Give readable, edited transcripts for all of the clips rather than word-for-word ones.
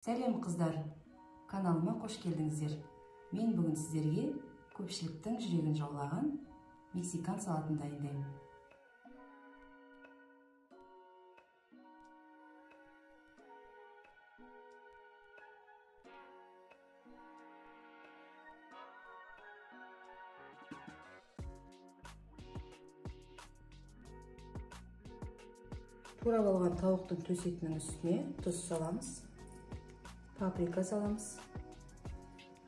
Сәлем қыздар, каналыма қош келдіңіздер. Мен бүгін сіздерге көпшіліктің жүрегін жаулаған мексикан салатын дайындаймын. Турап алған тауықтың төс етінің үстіне тұз саламыз, паприка саламыз,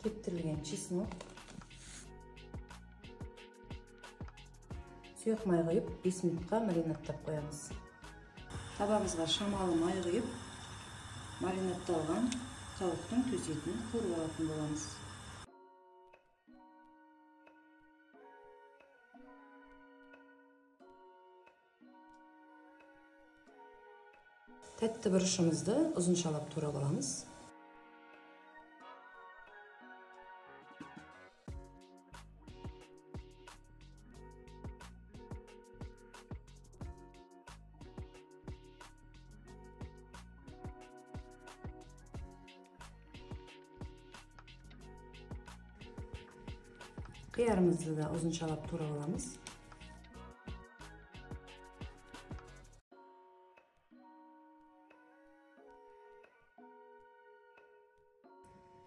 кептірілген чеснок, сұйық май құйып 5 минутқа маринадтап қоямыз. Табамызға шамалы май құйып, маринадталған тауықтың төс етін қуырып алатын боламыз. Тәтті бұрышымызды ұзыншалап турап аламыз. Қиярымызды да ұзыншалап турап аламыз.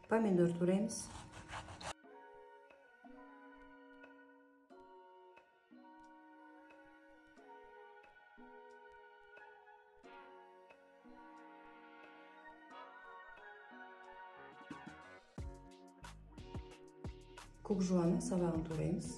Помидор тураймыз. Көк жуанның сабағын тураймыз.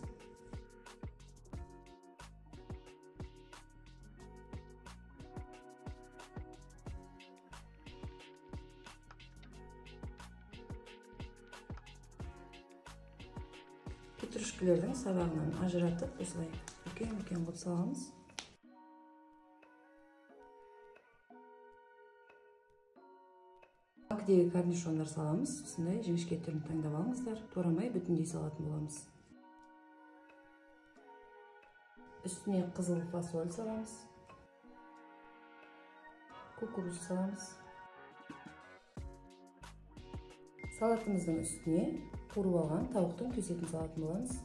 Петрушкілердің сабағынан ажыратып, осылай үлкен-үлкен қылып саламыз. Бакдегі корнишондар саламыз. Осындай жіңішке түрін таңдап алыңыздар. Турамай бүтіндей салатын боламыз. Үстіне қызыл фасоль саламыз. Кукуруз саламыз. Салатымыздың үстіне қуырып алған тауықтың төс етін салатын боламыз.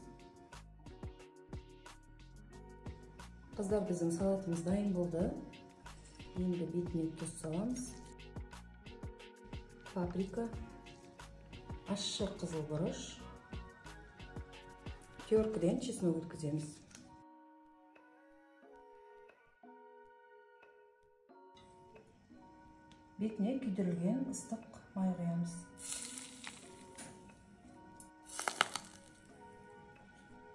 Қыздар, біздің салатымыз дайын болды. Енді бетіне тұз саламыз. Паприка, ащы қызыл бұрыш, теркіден чеснок өткіземіз. Бетіне күйдірілген ыстық май құямыз.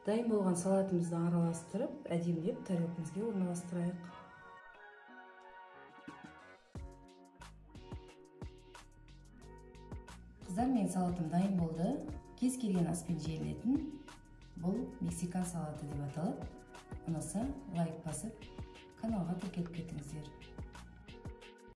Дайын болған салатымызды араластырып, әдемілеп тарелкамызға орналастырайық. Қыздар, мен салатым дайын болды. Кез келген аспен жейілетін бұл мексикан салаты деп аталып. Ұнаса лайк басып, каналға тіркеліп кетіңіздер.